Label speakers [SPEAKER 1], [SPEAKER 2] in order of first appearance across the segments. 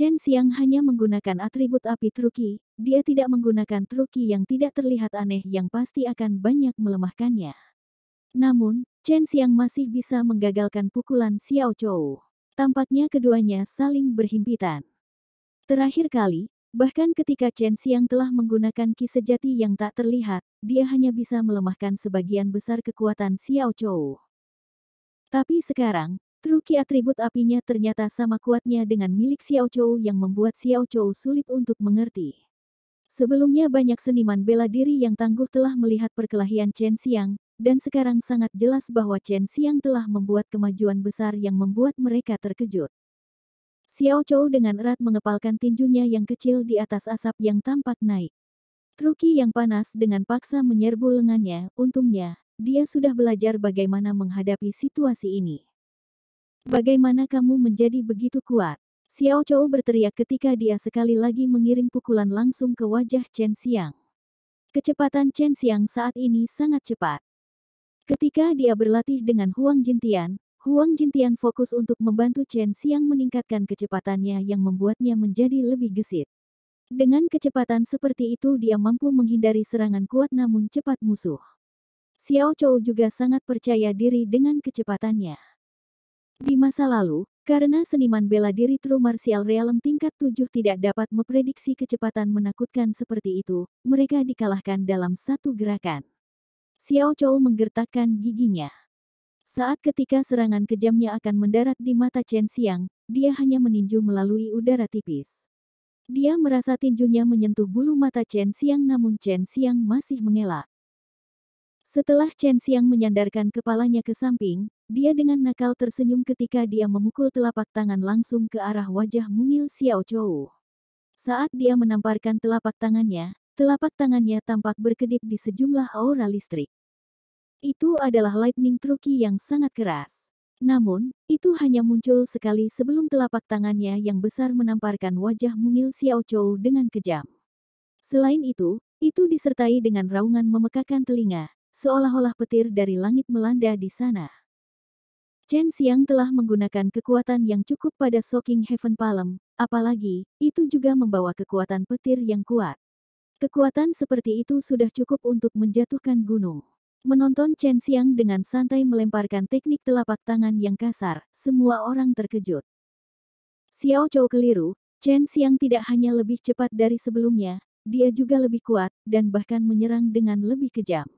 [SPEAKER 1] Chen Xiang hanya menggunakan atribut api Truki, dia tidak menggunakan Truki yang tidak terlihat aneh yang pasti akan banyak melemahkannya. Namun, Chen Xiang masih bisa menggagalkan pukulan Xiao Chou. Tampaknya keduanya saling berhimpitan. Terakhir kali, bahkan ketika Chen Xiang telah menggunakan ki sejati yang tak terlihat, dia hanya bisa melemahkan sebagian besar kekuatan Xiao Chou. Tapi sekarang, Truki atribut apinya ternyata sama kuatnya dengan milik Xiao Chou yang membuat Xiao Chou sulit untuk mengerti. Sebelumnya banyak seniman bela diri yang tangguh telah melihat perkelahian Chen Xiang, dan sekarang sangat jelas bahwa Chen Xiang telah membuat kemajuan besar yang membuat mereka terkejut. Xiao Chou dengan erat mengepalkan tinjunya yang kecil di atas asap yang tampak naik. Truki yang panas dengan paksa menyerbu lengannya, untungnya, dia sudah belajar bagaimana menghadapi situasi ini. Bagaimana kamu menjadi begitu kuat? Xiao Chou berteriak ketika dia sekali lagi mengirim pukulan langsung ke wajah Chen Xiang. Kecepatan Chen Xiang saat ini sangat cepat. Ketika dia berlatih dengan Huang Jintian fokus untuk membantu Chen Xiang meningkatkan kecepatannya yang membuatnya menjadi lebih gesit. Dengan kecepatan seperti itu dia mampu menghindari serangan kuat namun cepat musuh. Xiao Chou juga sangat percaya diri dengan kecepatannya. Di masa lalu, karena seniman bela diri True Martial Realm tingkat 7 tidak dapat memprediksi kecepatan menakutkan seperti itu, mereka dikalahkan dalam satu gerakan. Xiao Chou menggertakkan giginya. Saat ketika serangan kejamnya akan mendarat di mata Chen Xiang, dia hanya meninju melalui udara tipis. Dia merasa tinjunya menyentuh bulu mata Chen Xiang namun Chen Xiang masih mengelak. Setelah Chen Xiang menyandarkan kepalanya ke samping, dia dengan nakal tersenyum ketika dia memukul telapak tangan langsung ke arah wajah mungil Xiao Chou. Saat dia menamparkan telapak tangannya tampak berkedip di sejumlah aura listrik. Itu adalah lightning Truki yang sangat keras. Namun, itu hanya muncul sekali sebelum telapak tangannya yang besar menamparkan wajah mungil Xiao Chou dengan kejam. Selain itu disertai dengan raungan memekakan telinga, seolah-olah petir dari langit melanda di sana. Chen Xiang telah menggunakan kekuatan yang cukup pada Shocking Heaven Palm, apalagi, itu juga membawa kekuatan petir yang kuat. Kekuatan seperti itu sudah cukup untuk menjatuhkan gunung. Menonton Chen Xiang dengan santai melemparkan teknik telapak tangan yang kasar, semua orang terkejut. Xiao Chou keliru, Chen Xiang tidak hanya lebih cepat dari sebelumnya, dia juga lebih kuat, dan bahkan menyerang dengan lebih kejam.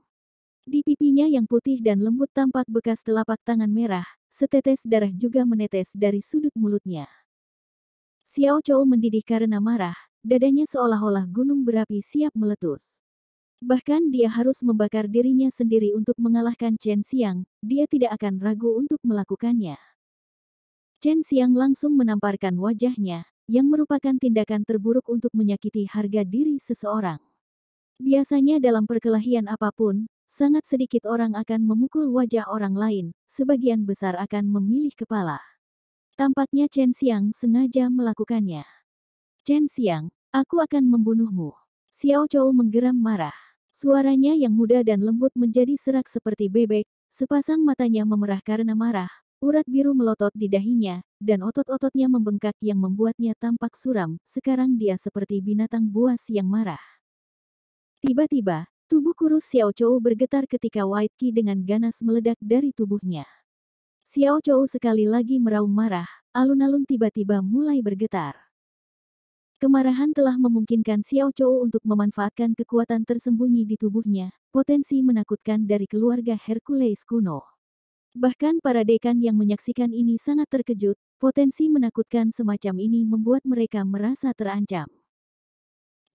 [SPEAKER 1] Di pipinya yang putih dan lembut tampak bekas telapak tangan merah, setetes darah juga menetes dari sudut mulutnya. Xiao Chou mendidih karena marah, dadanya seolah-olah gunung berapi siap meletus. Bahkan dia harus membakar dirinya sendiri untuk mengalahkan Chen Xiang, dia tidak akan ragu untuk melakukannya. Chen Xiang langsung menamparkan wajahnya, yang merupakan tindakan terburuk untuk menyakiti harga diri seseorang. Biasanya dalam perkelahian apapun, sangat sedikit orang akan memukul wajah orang lain, sebagian besar akan memilih kepala. Tampaknya Chen Xiang sengaja melakukannya. Chen Xiang, aku akan membunuhmu. Xiao Chou menggeram marah. Suaranya yang muda dan lembut menjadi serak seperti bebek, sepasang matanya memerah karena marah, urat biru melotot di dahinya, dan otot-ototnya membengkak yang membuatnya tampak suram, sekarang dia seperti binatang buas yang marah. Tiba-tiba, tubuh kurus Xiao Chou bergetar ketika White Qi dengan ganas meledak dari tubuhnya. Xiao Chou sekali lagi meraung marah, alun-alun tiba-tiba mulai bergetar. Kemarahan telah memungkinkan Xiao Chou untuk memanfaatkan kekuatan tersembunyi di tubuhnya, potensi menakutkan dari keluarga Hercules kuno. Bahkan para dekan yang menyaksikan ini sangat terkejut, potensi menakutkan semacam ini membuat mereka merasa terancam.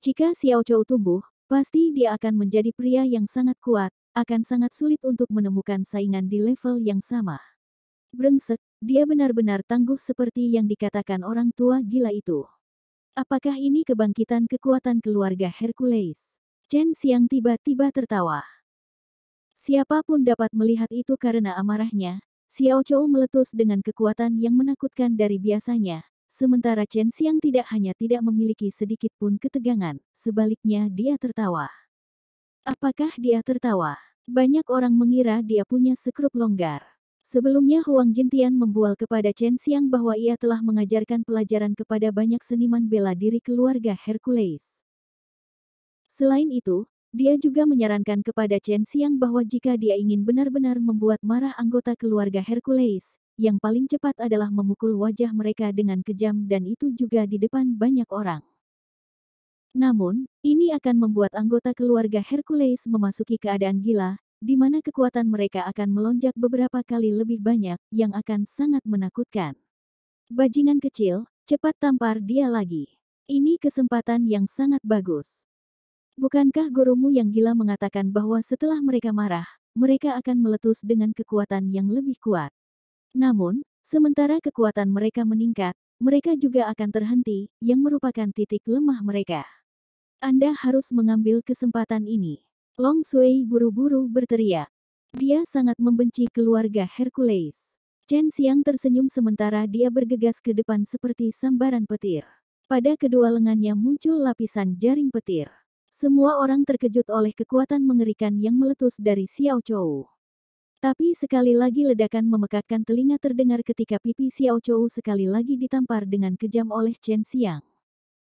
[SPEAKER 1] Jika Xiao Chou tumbuh, pasti dia akan menjadi pria yang sangat kuat, akan sangat sulit untuk menemukan saingan di level yang sama. Brengsek, dia benar-benar tangguh seperti yang dikatakan orang tua gila itu. Apakah ini kebangkitan kekuatan keluarga Hercules? Chen Xiang tiba-tiba tertawa. Siapapun dapat melihat itu karena amarahnya, Xiao Chou meletus dengan kekuatan yang menakutkan dari biasanya. Sementara Chen Xiang tidak hanya tidak memiliki sedikit pun ketegangan, sebaliknya dia tertawa. Apakah dia tertawa? Banyak orang mengira dia punya sekrup longgar. Sebelumnya Huang Jintian membual kepada Chen Xiang bahwa ia telah mengajarkan pelajaran kepada banyak seniman bela diri keluarga Hercules. Selain itu, dia juga menyarankan kepada Chen Xiang bahwa jika dia ingin benar-benar membuat marah anggota keluarga Hercules, yang paling cepat adalah memukul wajah mereka dengan kejam dan itu juga di depan banyak orang. Namun, ini akan membuat anggota keluarga Hercules memasuki keadaan gila, di mana kekuatan mereka akan melonjak beberapa kali lebih banyak, yang akan sangat menakutkan. Bajingan kecil, cepat tampar dia lagi. Ini kesempatan yang sangat bagus. Bukankah gurumu yang gila mengatakan bahwa setelah mereka marah, mereka akan meletus dengan kekuatan yang lebih kuat? Namun, sementara kekuatan mereka meningkat, mereka juga akan terhenti, yang merupakan titik lemah mereka. Anda harus mengambil kesempatan ini. Long Sui buru-buru berteriak. Dia sangat membenci keluarga Hercules. Chen Xiang tersenyum sementara dia bergegas ke depan seperti sambaran petir. Pada kedua lengannya muncul lapisan jaring petir. Semua orang terkejut oleh kekuatan mengerikan yang meletus dari Xiao Chou. Tapi sekali lagi ledakan memekakkan telinga terdengar ketika pipi Xiao Chou sekali lagi ditampar dengan kejam oleh Chen Xiang.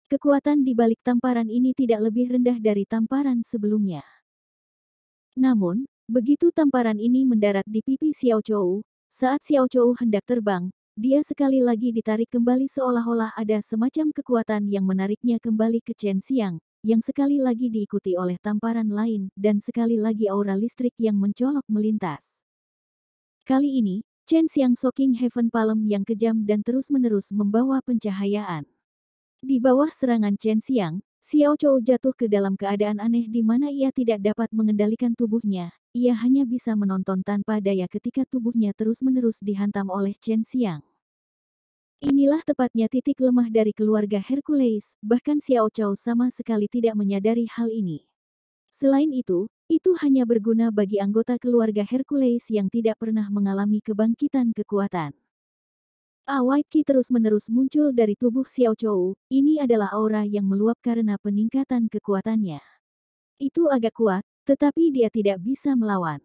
[SPEAKER 1] Kekuatan di balik tamparan ini tidak lebih rendah dari tamparan sebelumnya. Namun, begitu tamparan ini mendarat di pipi Xiao Chou, saat Xiao Chou hendak terbang, dia sekali lagi ditarik kembali seolah-olah ada semacam kekuatan yang menariknya kembali ke Chen Xiang, yang sekali lagi diikuti oleh tamparan lain, dan sekali lagi aura listrik yang mencolok melintas. Kali ini, Chen Xiang Shocking Heaven Palm yang kejam dan terus-menerus membawa pencahayaan. Di bawah serangan Chen Xiang, Xiao Chou jatuh ke dalam keadaan aneh di mana ia tidak dapat mengendalikan tubuhnya, ia hanya bisa menonton tanpa daya ketika tubuhnya terus-menerus dihantam oleh Chen Xiang. Inilah tepatnya titik lemah dari keluarga Hercules, bahkan Xiao Chou sama sekali tidak menyadari hal ini. Selain itu hanya berguna bagi anggota keluarga Hercules yang tidak pernah mengalami kebangkitan kekuatan. White Qi terus-menerus muncul dari tubuh Xiao Chou, ini adalah aura yang meluap karena peningkatan kekuatannya. Itu agak kuat, tetapi dia tidak bisa melawan.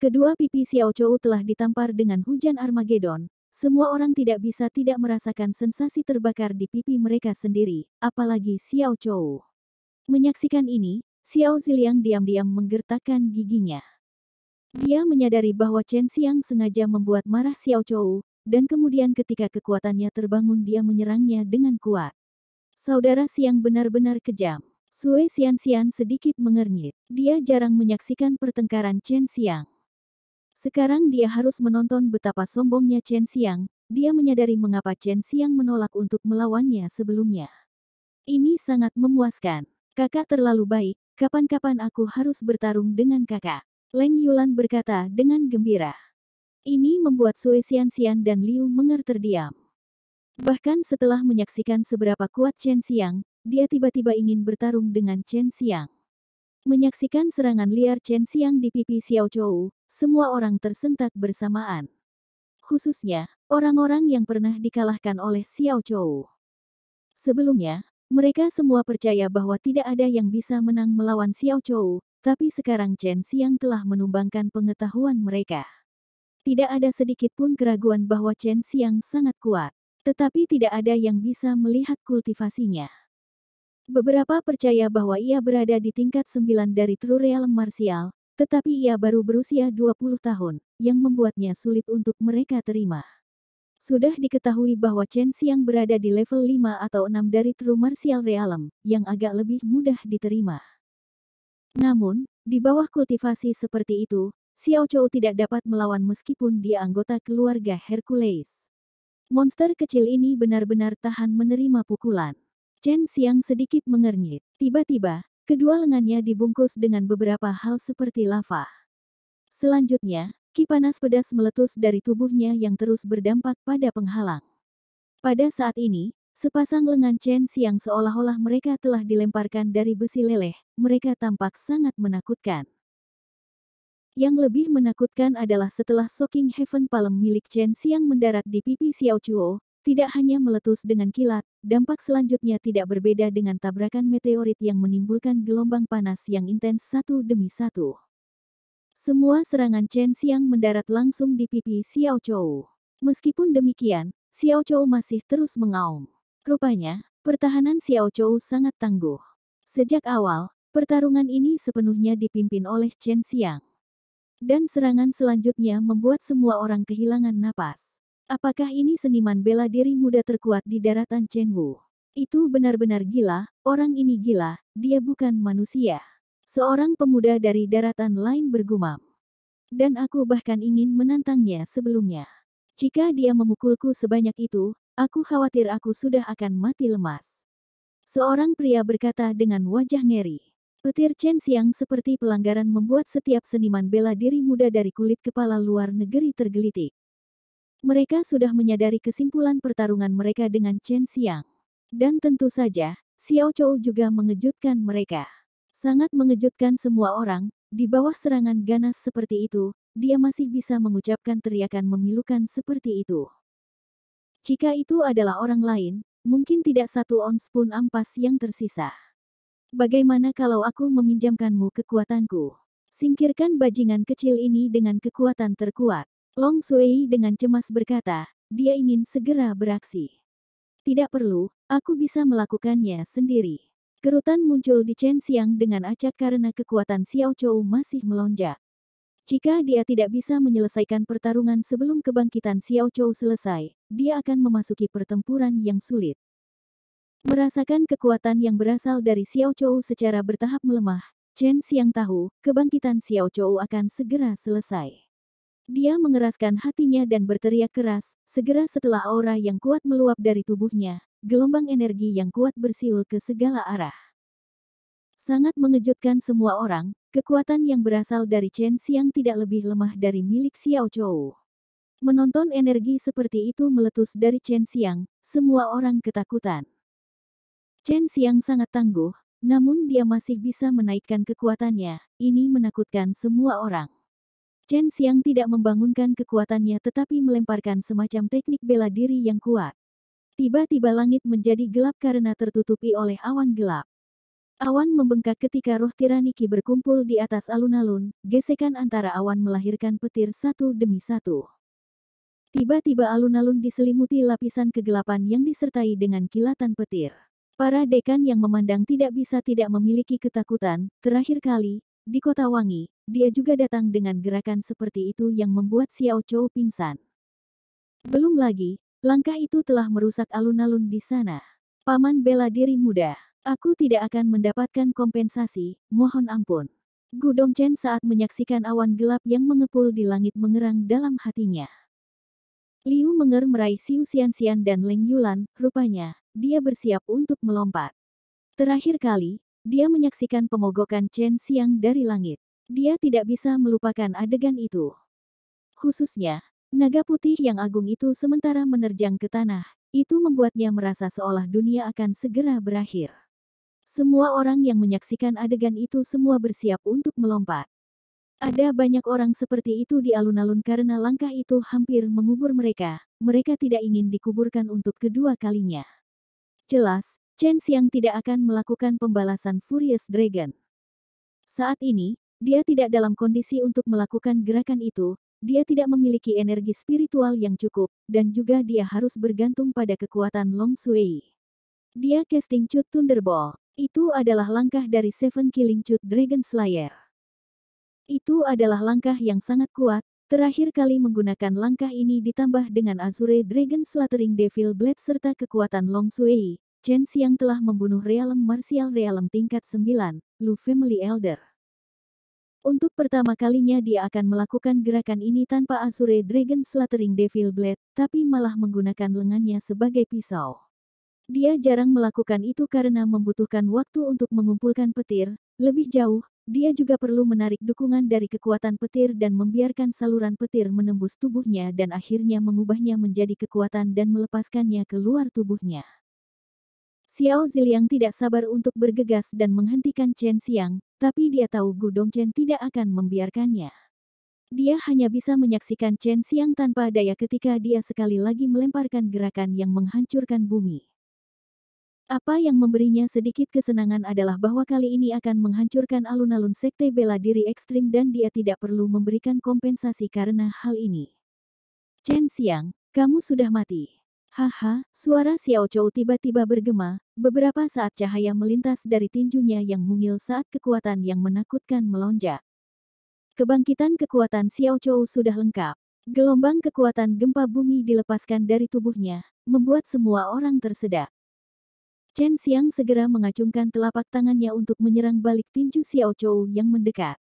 [SPEAKER 1] Kedua pipi Xiao Chou telah ditampar dengan hujan Armageddon, semua orang tidak bisa tidak merasakan sensasi terbakar di pipi mereka sendiri, apalagi Xiao Chou. Menyaksikan ini, Xiao Ziliang diam-diam menggertakkan giginya. Dia menyadari bahwa Chen Xiang sengaja membuat marah Xiao Chou, dan kemudian ketika kekuatannya terbangun dia menyerangnya dengan kuat. Saudara Xiang benar-benar kejam. Sui Xian sedikit mengernyit. Dia jarang menyaksikan pertengkaran Chen Xiang. Sekarang dia harus menonton betapa sombongnya Chen Xiang. Dia menyadari mengapa Chen Xiang menolak untuk melawannya sebelumnya. Ini sangat memuaskan. Kakak terlalu baik, kapan-kapan aku harus bertarung dengan kakak. Leng Yulan berkata dengan gembira. Ini membuat Sui Xian dan Liu Menger terdiam. Bahkan setelah menyaksikan seberapa kuat Chen Xiang, dia tiba-tiba ingin bertarung dengan Chen Xiang. Menyaksikan serangan liar Chen Xiang di pipi Xiao Chou, semua orang tersentak bersamaan. Khususnya, orang-orang yang pernah dikalahkan oleh Xiao Chou. Sebelumnya, mereka semua percaya bahwa tidak ada yang bisa menang melawan Xiao Chou, tapi sekarang Chen Xiang telah menumbangkan pengetahuan mereka. Tidak ada sedikit pun keraguan bahwa Chen Xiang sangat kuat. Tetapi tidak ada yang bisa melihat kultivasinya. Beberapa percaya bahwa ia berada di tingkat 9 dari True Realm Martial, tetapi ia baru berusia 20 tahun, yang membuatnya sulit untuk mereka terima. Sudah diketahui bahwa Chen Xiang berada di level 5 atau 6 dari True Martial Realm, yang agak lebih mudah diterima. Namun, di bawah kultivasi seperti itu, Xiao Chou tidak dapat melawan meskipun dia anggota keluarga Hercules. Monster kecil ini benar-benar tahan menerima pukulan. Chen Xiang sedikit mengernyit. Tiba-tiba, kedua lengannya dibungkus dengan beberapa hal seperti lava. Selanjutnya, ki panas pedas meletus dari tubuhnya yang terus berdampak pada penghalang. Pada saat ini, sepasang lengan Chen Xiang seolah-olah mereka telah dilemparkan dari besi leleh, mereka tampak sangat menakutkan. Yang lebih menakutkan adalah setelah Shocking Heaven Palm milik Chen Xiang mendarat di pipi Xiao Chou, tidak hanya meletus dengan kilat, dampak selanjutnya tidak berbeda dengan tabrakan meteorit yang menimbulkan gelombang panas yang intens satu demi satu. Semua serangan Chen Xiang mendarat langsung di pipi Xiao Chou. Meskipun demikian, Xiao Chou masih terus mengaum. Rupanya, pertahanan Xiao Chou sangat tangguh. Sejak awal, pertarungan ini sepenuhnya dipimpin oleh Chen Xiang. Dan serangan selanjutnya membuat semua orang kehilangan napas. Apakah ini seniman bela diri muda terkuat di daratan Chen Wu? Itu benar-benar gila, orang ini gila, dia bukan manusia. Seorang pemuda dari daratan lain bergumam. Dan aku bahkan ingin menantangnya sebelumnya. Jika dia memukulku sebanyak itu, aku khawatir aku sudah akan mati lemas. Seorang pria berkata dengan wajah ngeri. Petir Chen Xiang seperti pelanggaran membuat setiap seniman bela diri muda dari kulit kepala luar negeri tergelitik. Mereka sudah menyadari kesimpulan pertarungan mereka dengan Chen Xiang. Dan tentu saja, Xiao Chou juga mengejutkan mereka. Sangat mengejutkan semua orang, di bawah serangan ganas seperti itu, dia masih bisa mengucapkan teriakan memilukan seperti itu. Jika itu adalah orang lain, mungkin tidak satu ons pun ampas yang tersisa. Bagaimana kalau aku meminjamkanmu kekuatanku? Singkirkan bajingan kecil ini dengan kekuatan terkuat. Long Sui dengan cemas berkata, dia ingin segera beraksi. Tidak perlu, aku bisa melakukannya sendiri. Kerutan muncul di Chen Xiang dengan acak karena kekuatan Xiao Chou masih melonjak. Jika dia tidak bisa menyelesaikan pertarungan sebelum kebangkitan Xiao Chou selesai, dia akan memasuki pertempuran yang sulit. Merasakan kekuatan yang berasal dari Xiao Chou secara bertahap melemah, Chen Xiang tahu, kebangkitan Xiao Chou akan segera selesai. Dia mengeraskan hatinya dan berteriak keras, segera setelah aura yang kuat meluap dari tubuhnya, gelombang energi yang kuat bersiul ke segala arah. Sangat mengejutkan semua orang, kekuatan yang berasal dari Chen Xiang tidak lebih lemah dari milik Xiao Chou. Menonton energi seperti itu meletus dari Chen Xiang, semua orang ketakutan. Chen Xiang sangat tangguh, namun dia masih bisa menaikkan kekuatannya, ini menakutkan semua orang. Chen Xiang tidak membangunkan kekuatannya tetapi melemparkan semacam teknik bela diri yang kuat. Tiba-tiba langit menjadi gelap karena tertutupi oleh awan gelap. Awan membengkak ketika roh tirani Qi berkumpul di atas alun-alun, gesekan antara awan melahirkan petir satu demi satu. Tiba-tiba alun-alun diselimuti lapisan kegelapan yang disertai dengan kilatan petir. Para dekan yang memandang tidak bisa tidak memiliki ketakutan, terakhir kali, di kota Wangi, dia juga datang dengan gerakan seperti itu yang membuat Xiao Chou pingsan. Belum lagi, langkah itu telah merusak alun-alun di sana. Paman bela diri muda, aku tidak akan mendapatkan kompensasi, mohon ampun. Gu Dongchen saat menyaksikan awan gelap yang mengepul di langit mengerang dalam hatinya. Liu Menger meraih Xiu Xianxian dan Leng Yulan, rupanya, dia bersiap untuk melompat. Terakhir kali, dia menyaksikan pemogokan Chen Xiang dari langit. Dia tidak bisa melupakan adegan itu. Khususnya, naga putih yang agung itu sementara menerjang ke tanah, itu membuatnya merasa seolah dunia akan segera berakhir. Semua orang yang menyaksikan adegan itu semua bersiap untuk melompat. Ada banyak orang seperti itu di alun-alun karena langkah itu hampir mengubur mereka, mereka tidak ingin dikuburkan untuk kedua kalinya. Jelas, Chen Xiang tidak akan melakukan pembalasan Furious Dragon. Saat ini, dia tidak dalam kondisi untuk melakukan gerakan itu, dia tidak memiliki energi spiritual yang cukup, dan juga dia harus bergantung pada kekuatan Long Sui. Dia casting Cut Thunderbolt. Itu adalah langkah dari Seven Killing Cut Dragon Slayer. Itu adalah langkah yang sangat kuat, terakhir kali menggunakan langkah ini ditambah dengan Azure Dragon Slaughtering Devil Blade serta kekuatan Long Sui. Chen Xiang telah membunuh Realm Martial Realm tingkat 9, Lu Family Elder. Untuk pertama kalinya dia akan melakukan gerakan ini tanpa Azure Dragon Slaughtering Devil Blade, tapi malah menggunakan lengannya sebagai pisau. Dia jarang melakukan itu karena membutuhkan waktu untuk mengumpulkan petir, lebih jauh, dia juga perlu menarik dukungan dari kekuatan petir dan membiarkan saluran petir menembus tubuhnya dan akhirnya mengubahnya menjadi kekuatan dan melepaskannya keluar tubuhnya. Xiao Ziliang tidak sabar untuk bergegas dan menghentikan Chen Xiang, tapi dia tahu Gu Dongchen tidak akan membiarkannya. Dia hanya bisa menyaksikan Chen Xiang tanpa daya ketika dia sekali lagi melemparkan gerakan yang menghancurkan bumi. Apa yang memberinya sedikit kesenangan adalah bahwa kali ini akan menghancurkan alun-alun sekte bela diri ekstrim dan dia tidak perlu memberikan kompensasi karena hal ini. Chen Xiang, kamu sudah mati. Haha, suara Xiao Chou tiba-tiba bergema, beberapa saat cahaya melintas dari tinjunya yang mungil saat kekuatan yang menakutkan melonjak. Kebangkitan kekuatan Xiao Chou sudah lengkap. Gelombang kekuatan gempa bumi dilepaskan dari tubuhnya, membuat semua orang tersedak. Chen Xiang segera mengacungkan telapak tangannya untuk menyerang balik tinju Xiao Chou yang mendekat.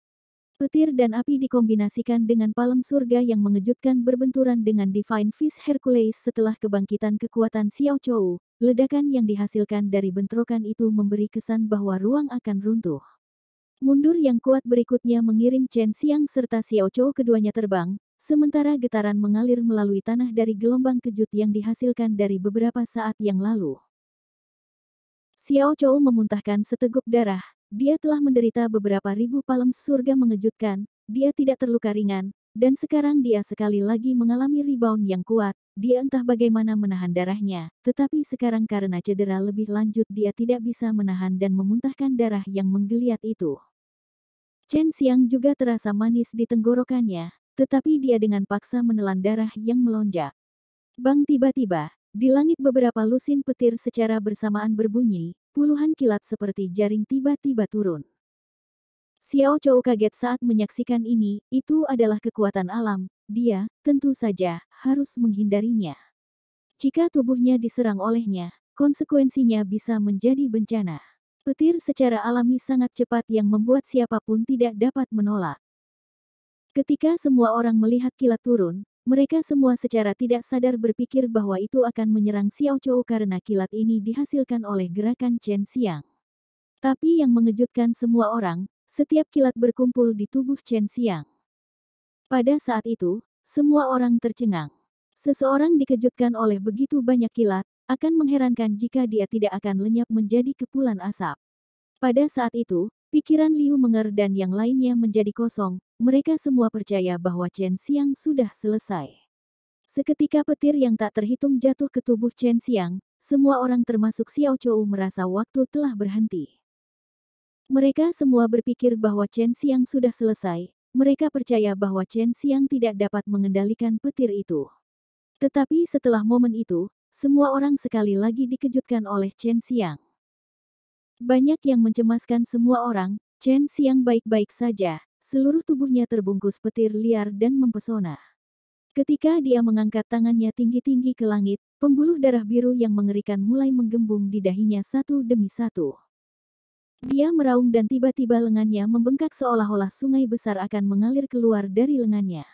[SPEAKER 1] Petir dan api dikombinasikan dengan palem surga yang mengejutkan berbenturan dengan Divine Fist Hercules setelah kebangkitan kekuatan Xiao Chou. Ledakan yang dihasilkan dari bentrokan itu memberi kesan bahwa ruang akan runtuh. Mundur yang kuat berikutnya mengirim Chen Xiang serta Xiao Chou keduanya terbang, sementara getaran mengalir melalui tanah dari gelombang kejut yang dihasilkan dari beberapa saat yang lalu. Xiao Chou memuntahkan seteguk darah, dia telah menderita beberapa ribu palem surga mengejutkan, dia tidak terluka ringan, dan sekarang dia sekali lagi mengalami rebound yang kuat, dia entah bagaimana menahan darahnya, tetapi sekarang karena cedera lebih lanjut dia tidak bisa menahan dan memuntahkan darah yang menggeliat itu. Chen Xiang juga terasa manis di tenggorokannya, tetapi dia dengan paksa menelan darah yang melonjak. Bang tiba-tiba, di langit beberapa lusin petir secara bersamaan berbunyi, puluhan kilat seperti jaring tiba-tiba turun. Xiao Chou kaget saat menyaksikan ini, itu adalah kekuatan alam, dia, tentu saja, harus menghindarinya. Jika tubuhnya diserang olehnya, konsekuensinya bisa menjadi bencana. Petir secara alami sangat cepat yang membuat siapapun tidak dapat menolak. Ketika semua orang melihat kilat turun, mereka semua secara tidak sadar berpikir bahwa itu akan menyerang Xiao Chou karena kilat ini dihasilkan oleh gerakan Chen Xiang. Tapi yang mengejutkan semua orang, setiap kilat berkumpul di tubuh Chen Xiang. Pada saat itu, semua orang tercengang. Seseorang dikejutkan oleh begitu banyak kilat, akan mengherankan jika dia tidak akan lenyap menjadi kepulan asap. Pada saat itu, pikiran Liu Menger dan yang lainnya menjadi kosong, mereka semua percaya bahwa Chen Xiang sudah selesai. Seketika petir yang tak terhitung jatuh ke tubuh Chen Xiang, semua orang termasuk Xiao Chou merasa waktu telah berhenti. Mereka semua berpikir bahwa Chen Xiang sudah selesai, mereka percaya bahwa Chen Xiang tidak dapat mengendalikan petir itu. Tetapi setelah momen itu, semua orang sekali lagi dikejutkan oleh Chen Xiang. Banyak yang mencemaskan semua orang, Chen Xiang baik-baik saja, seluruh tubuhnya terbungkus petir liar dan mempesona. Ketika dia mengangkat tangannya tinggi-tinggi ke langit, pembuluh darah biru yang mengerikan mulai menggembung di dahinya satu demi satu. Dia meraung dan tiba-tiba lengannya membengkak seolah-olah sungai besar akan mengalir keluar dari lengannya.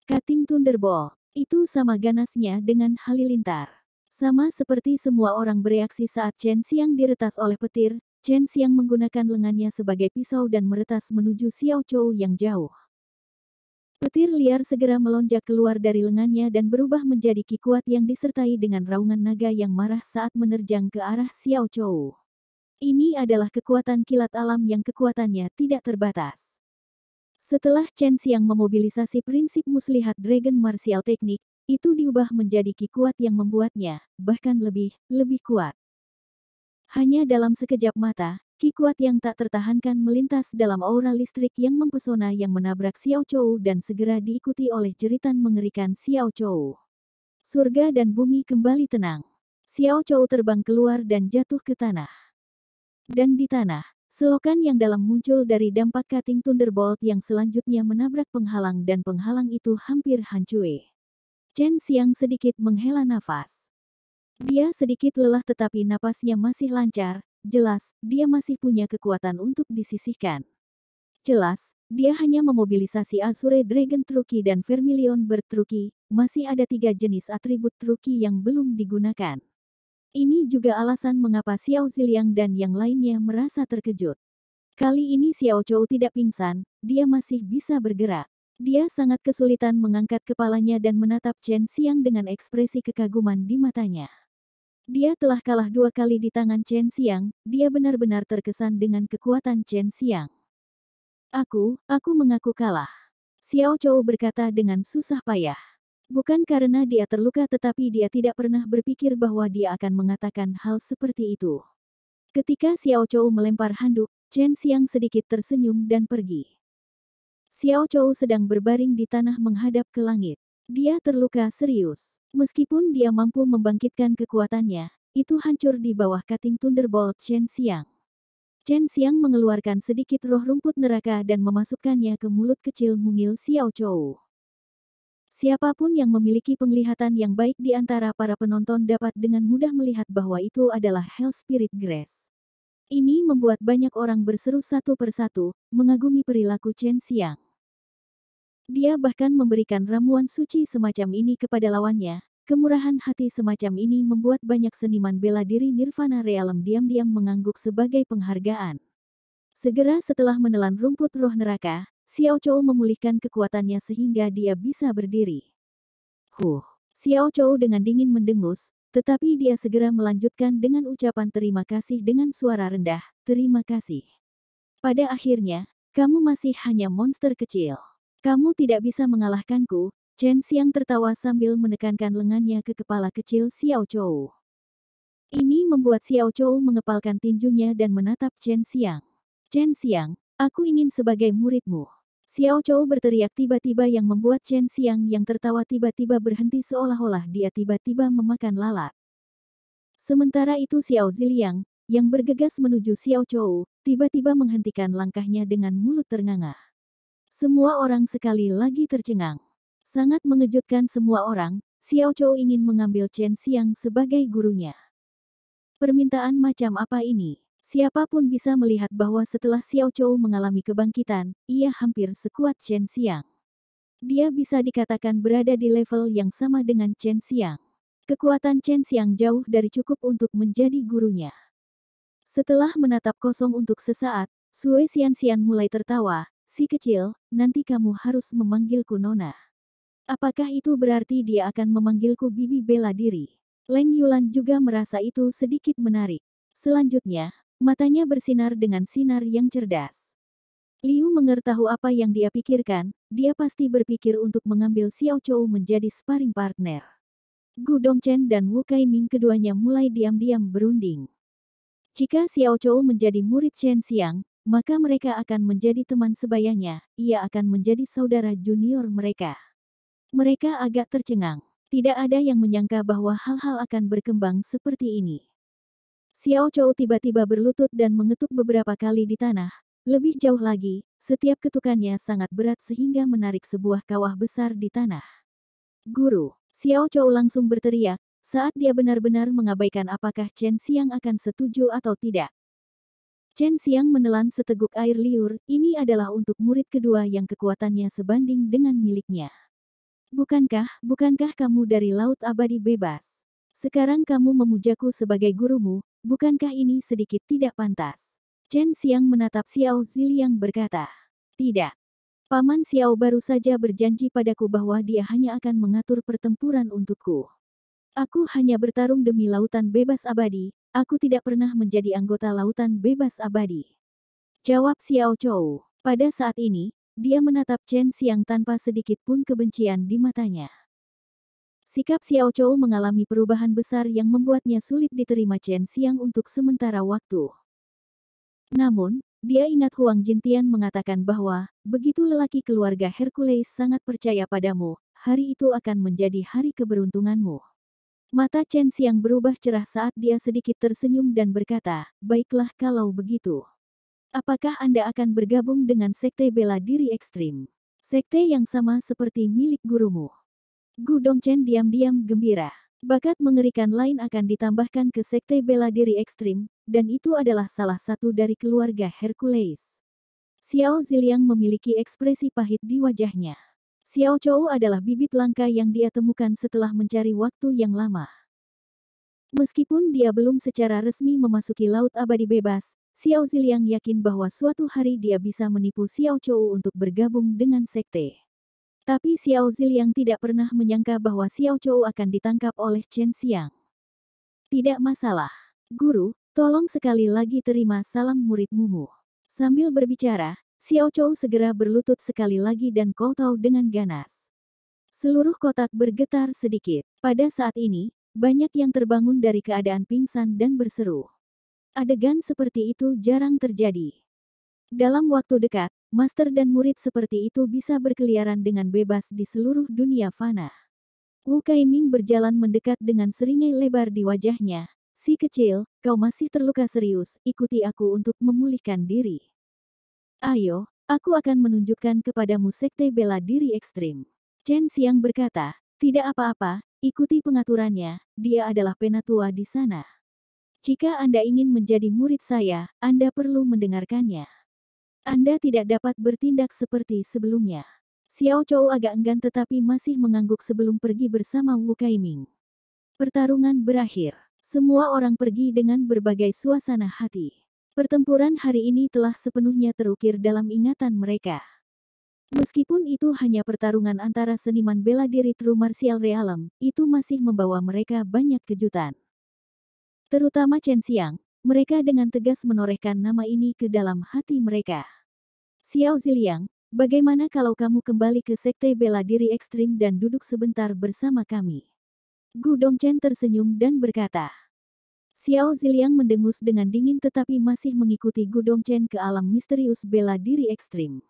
[SPEAKER 1] Cutting Thunderbolt, itu sama ganasnya dengan halilintar. Sama seperti semua orang bereaksi saat Chen Xiang diretas oleh petir, Chen Xiang menggunakan lengannya sebagai pisau dan meretas menuju Xiao Chou yang jauh. Petir liar segera melonjak keluar dari lengannya dan berubah menjadi ki kuat yang disertai dengan raungan naga yang marah saat menerjang ke arah Xiao Chou. Ini adalah kekuatan kilat alam yang kekuatannya tidak terbatas. Setelah Chen Xiang memobilisasi prinsip muslihat Dragon Martial Technique, itu diubah menjadi ki kuat yang membuatnya, bahkan lebih kuat. Hanya dalam sekejap mata, ki kuat yang tak tertahankan melintas dalam aura listrik yang mempesona yang menabrak Xiao Chou dan segera diikuti oleh jeritan mengerikan Xiao Chou. Surga dan bumi kembali tenang. Xiao Chou terbang keluar dan jatuh ke tanah. Dan di tanah, selokan yang dalam muncul dari dampak Cutting Thunderbolt yang selanjutnya menabrak penghalang dan penghalang itu hampir hancur. Chen Xiang sedikit menghela nafas. Dia sedikit lelah tetapi napasnya masih lancar, jelas, dia masih punya kekuatan untuk disisihkan. Jelas, dia hanya memobilisasi Azure Dragon Truki dan Vermilion Bird Truki, masih ada 3 jenis atribut Truki yang belum digunakan. Ini juga alasan mengapa Xiao Ziliang dan yang lainnya merasa terkejut. Kali ini Xiao Chou tidak pingsan, dia masih bisa bergerak. Dia sangat kesulitan mengangkat kepalanya dan menatap Chen Xiang dengan ekspresi kekaguman di matanya. Dia telah kalah 2 kali di tangan Chen Xiang, dia benar-benar terkesan dengan kekuatan Chen Xiang. Aku mengaku kalah. Xiao Chou berkata dengan susah payah. Bukan karena dia terluka tetapi dia tidak pernah berpikir bahwa dia akan mengatakan hal seperti itu. Ketika Xiao Chou melempar handuk, Chen Xiang sedikit tersenyum dan pergi. Xiao Chou sedang berbaring di tanah menghadap ke langit. Dia terluka serius. Meskipun dia mampu membangkitkan kekuatannya, itu hancur di bawah cutting Thunderbolt Chen Xiang. Chen Xiang mengeluarkan sedikit roh rumput neraka dan memasukkannya ke mulut kecil mungil Xiao Chou. Siapapun yang memiliki penglihatan yang baik di antara para penonton dapat dengan mudah melihat bahwa itu adalah Hell Spirit Grace. Ini membuat banyak orang berseru satu persatu, mengagumi perilaku Chen Xiang. Dia bahkan memberikan ramuan suci semacam ini kepada lawannya. Kemurahan hati semacam ini membuat banyak seniman bela diri Nirvana Realm diam-diam mengangguk sebagai penghargaan. Segera setelah menelan rumput roh neraka, Xiao Chou memulihkan kekuatannya sehingga dia bisa berdiri. Xiao Chou dengan dingin mendengus, tetapi dia segera melanjutkan dengan ucapan terima kasih dengan suara rendah, terima kasih. Pada akhirnya, kamu masih hanya monster kecil. Kamu tidak bisa mengalahkanku. Chen Xiang tertawa sambil menekankan lengannya ke kepala kecil Xiao Chou. Ini membuat Xiao Chou mengepalkan tinjunya dan menatap Chen Xiang. Chen Xiang, aku ingin sebagai muridmu. Xiao Chou berteriak tiba-tiba yang membuat Chen Xiang yang tertawa tiba-tiba berhenti seolah-olah dia tiba-tiba memakan lalat. Sementara itu Xiao Ziliang, yang bergegas menuju Xiao Chou, tiba-tiba menghentikan langkahnya dengan mulut ternganga. Semua orang sekali lagi tercengang. Sangat mengejutkan semua orang, Xiao Chou ingin mengambil Chen Xiang sebagai gurunya. Permintaan macam apa ini? Siapapun bisa melihat bahwa setelah Xiao Chou mengalami kebangkitan, ia hampir sekuat Chen Xiang. Dia bisa dikatakan berada di level yang sama dengan Chen Xiang. Kekuatan Chen Xiang jauh dari cukup untuk menjadi gurunya. Setelah menatap kosong untuk sesaat, Sue Xianxian mulai tertawa. Si kecil, nanti kamu harus memanggilku Nona. Apakah itu berarti dia akan memanggilku bibi bela diri? Leng Yulan juga merasa itu sedikit menarik. Selanjutnya, matanya bersinar dengan sinar yang cerdas. Liu mengetahui apa yang dia pikirkan, dia pasti berpikir untuk mengambil Xiao Chou menjadi sparring partner. Gu Dongchen dan Wu Kaiming keduanya mulai diam-diam berunding. Jika Xiao Chou menjadi murid Chen Xiang, maka mereka akan menjadi teman sebayanya, ia akan menjadi saudara junior mereka. Mereka agak tercengang. Tidak ada yang menyangka bahwa hal-hal akan berkembang seperti ini. Xiao Chou tiba-tiba berlutut dan mengetuk beberapa kali di tanah. Lebih jauh lagi, setiap ketukannya sangat berat sehingga menarik sebuah kawah besar di tanah. Guru, Xiao Chou langsung berteriak, saat dia benar-benar mengabaikan apakah Chen Xiang akan setuju atau tidak. Chen Xiang menelan seteguk air liur, ini adalah untuk murid kedua yang kekuatannya sebanding dengan miliknya. Bukankah kamu dari Laut Abadi Bebas? Sekarang kamu memujaku sebagai gurumu, bukankah ini sedikit tidak pantas? Chen Xiang menatap Xiao Ziliang berkata, tidak. Paman Xiao baru saja berjanji padaku bahwa dia hanya akan mengatur pertempuran untukku. Aku hanya bertarung demi Lautan Bebas Abadi. Aku tidak pernah menjadi anggota Lautan Bebas Abadi. Jawab Xiao Chou. Pada saat ini, dia menatap Chen Xiang tanpa sedikit pun kebencian di matanya. Sikap Xiao Chou mengalami perubahan besar yang membuatnya sulit diterima Chen Xiang untuk sementara waktu. Namun, dia ingat Huang Jintian mengatakan bahwa, begitu lelaki keluarga Hercules sangat percaya padamu, hari itu akan menjadi hari keberuntunganmu. Mata Chen Xiang berubah cerah saat dia sedikit tersenyum dan berkata, baiklah kalau begitu. Apakah Anda akan bergabung dengan Sekte Bela Diri Ekstrim? Sekte yang sama seperti milik gurumu. Gu Dongchen diam-diam gembira. Bakat mengerikan lain akan ditambahkan ke Sekte Bela Diri Ekstrim, dan itu adalah salah satu dari keluarga Hercules. Xiao Ziliang memiliki ekspresi pahit di wajahnya. Xiao Chou adalah bibit langka yang dia temukan setelah mencari waktu yang lama. Meskipun dia belum secara resmi memasuki Laut Abadi Bebas, Xiao Ziliang yakin bahwa suatu hari dia bisa menipu Xiao Chou untuk bergabung dengan sekte. Tapi Xiao Ziliang tidak pernah menyangka bahwa Xiao Chou akan ditangkap oleh Chen Xiang. Tidak masalah. Guru, tolong sekali lagi terima salam muridmu. Sambil berbicara, Xiao Chou segera berlutut sekali lagi dan kowtow dengan ganas. Seluruh kotak bergetar sedikit. Pada saat ini, banyak yang terbangun dari keadaan pingsan dan berseru. Adegan seperti itu jarang terjadi. Dalam waktu dekat, master dan murid seperti itu bisa berkeliaran dengan bebas di seluruh dunia fana. Wu Kaiming berjalan mendekat dengan seringai lebar di wajahnya. Si kecil, kau masih terluka serius, ikuti aku untuk memulihkan diri. Ayo, aku akan menunjukkan kepadamu sekte bela diri ekstrim. Chen Xiang berkata, tidak apa-apa, ikuti pengaturannya, dia adalah penatua di sana. Jika Anda ingin menjadi murid saya, Anda perlu mendengarkannya. Anda tidak dapat bertindak seperti sebelumnya. Xiao Chou agak enggan tetapi masih mengangguk sebelum pergi bersama Wu Kaiming. Pertarungan berakhir. Semua orang pergi dengan berbagai suasana hati. Pertempuran hari ini telah sepenuhnya terukir dalam ingatan mereka. Meskipun itu hanya pertarungan antara seniman bela diri True Martial Realm, itu masih membawa mereka banyak kejutan. Terutama Chen Xiang. Mereka dengan tegas menorehkan nama ini ke dalam hati mereka. Xiao Ziliang, bagaimana kalau kamu kembali ke sekte bela diri ekstrim dan duduk sebentar bersama kami? Gu Dongchen tersenyum dan berkata. Xiao Ziliang mendengus dengan dingin tetapi masih mengikuti Gu Dongchen ke alam misterius bela diri ekstrim.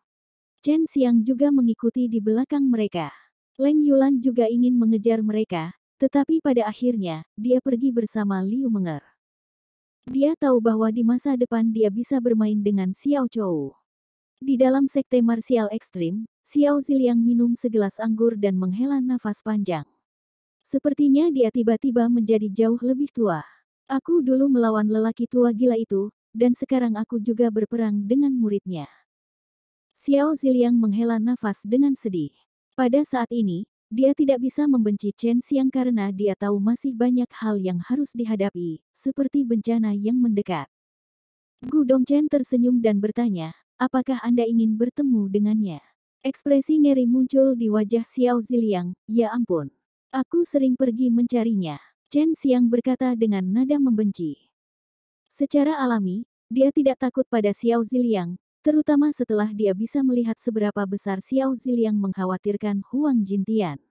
[SPEAKER 1] Chen Xiang juga mengikuti di belakang mereka. Leng Yulan juga ingin mengejar mereka, tetapi pada akhirnya, dia pergi bersama Liu Menger. Dia tahu bahwa di masa depan dia bisa bermain dengan Xiao Chou. Di dalam sekte marsial ekstrim, Xiao Ziliang minum segelas anggur dan menghela nafas panjang. Sepertinya dia tiba-tiba menjadi jauh lebih tua. Aku dulu melawan lelaki tua gila itu, dan sekarang aku juga berperang dengan muridnya. Xiao Ziliang menghela nafas dengan sedih. Pada saat ini, dia tidak bisa membenci Chen Xiang karena dia tahu masih banyak hal yang harus dihadapi, seperti bencana yang mendekat. Gu Dongchen tersenyum dan bertanya, apakah Anda ingin bertemu dengannya? Ekspresi ngeri muncul di wajah Xiao Ziliang, ya ampun. Aku sering pergi mencarinya. Chen Xiang berkata dengan nada membenci. Secara alami, dia tidak takut pada Xiao Ziliang, terutama setelah dia bisa melihat seberapa besar Xiao Ziliang mengkhawatirkan Huang Jintian.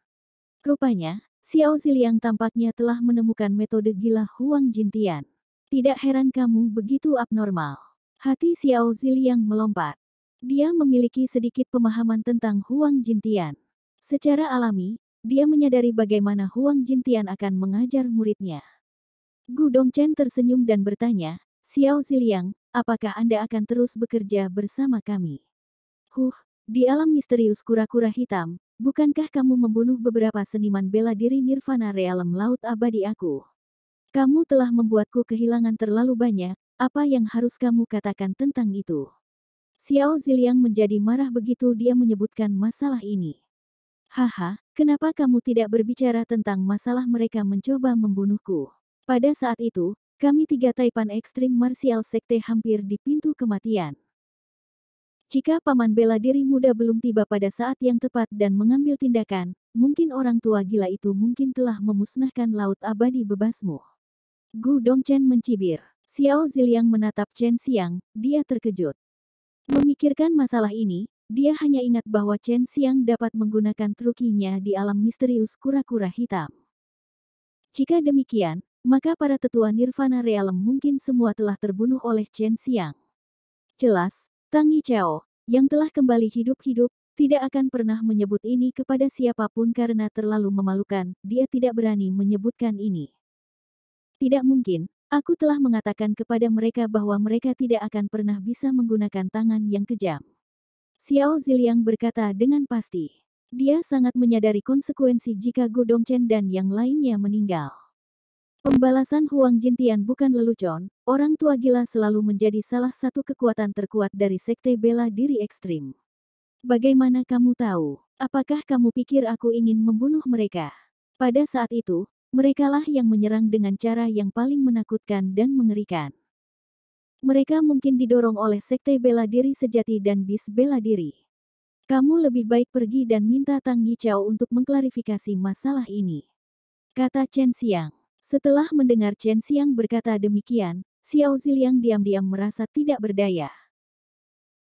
[SPEAKER 1] Rupanya, Xiao Ziliang tampaknya telah menemukan metode gila Huang Jintian. Tidak heran kamu begitu abnormal. Hati Xiao Ziliang melompat. Dia memiliki sedikit pemahaman tentang Huang Jintian. Secara alami, dia menyadari bagaimana Huang Jintian akan mengajar muridnya. Gu Dongchen tersenyum dan bertanya, Xiao Ziliang, apakah Anda akan terus bekerja bersama kami? Di alam misterius kura-kura hitam, bukankah kamu membunuh beberapa seniman bela diri Nirvana Realm Laut Abadi aku? Kamu telah membuatku kehilangan terlalu banyak, apa yang harus kamu katakan tentang itu? Xiao Ziliang menjadi marah begitu dia menyebutkan masalah ini. Haha, kenapa kamu tidak berbicara tentang masalah mereka mencoba membunuhku? Pada saat itu, kami tiga taipan ekstrim marsial sekte hampir di pintu kematian. Jika paman bela diri muda belum tiba pada saat yang tepat dan mengambil tindakan, mungkin orang tua gila itu mungkin telah memusnahkan laut abadi bebasmu. Gu Dongchen mencibir. Xiao Ziliang menatap Chen Xiang, dia terkejut. Memikirkan masalah ini, dia hanya ingat bahwa Chen Xiang dapat menggunakan trukinya di alam misterius kura-kura hitam. Jika demikian, maka para tetua Nirvana Realm mungkin semua telah terbunuh oleh Chen Xiang. Jelas, Tang Yichao, yang telah kembali hidup-hidup, tidak akan pernah menyebut ini kepada siapapun karena terlalu memalukan, dia tidak berani menyebutkan ini. Tidak mungkin, aku telah mengatakan kepada mereka bahwa mereka tidak akan pernah bisa menggunakan tangan yang kejam. Xiao Ziliang berkata dengan pasti. Dia sangat menyadari konsekuensi jika Gu Dongchen dan yang lainnya meninggal. Pembalasan Huang Jintian bukan lelucon, orang tua gila selalu menjadi salah satu kekuatan terkuat dari sekte bela diri ekstrim. Bagaimana kamu tahu? Apakah kamu pikir aku ingin membunuh mereka? Pada saat itu, merekalah yang menyerang dengan cara yang paling menakutkan dan mengerikan. Mereka mungkin didorong oleh sekte bela diri sejati dan bis bela diri. Kamu lebih baik pergi dan minta Tang Yichao untuk mengklarifikasi masalah ini. Kata Chen Xiang. Setelah mendengar Chen Xiang berkata demikian, Xiao Ziliang diam-diam merasa tidak berdaya.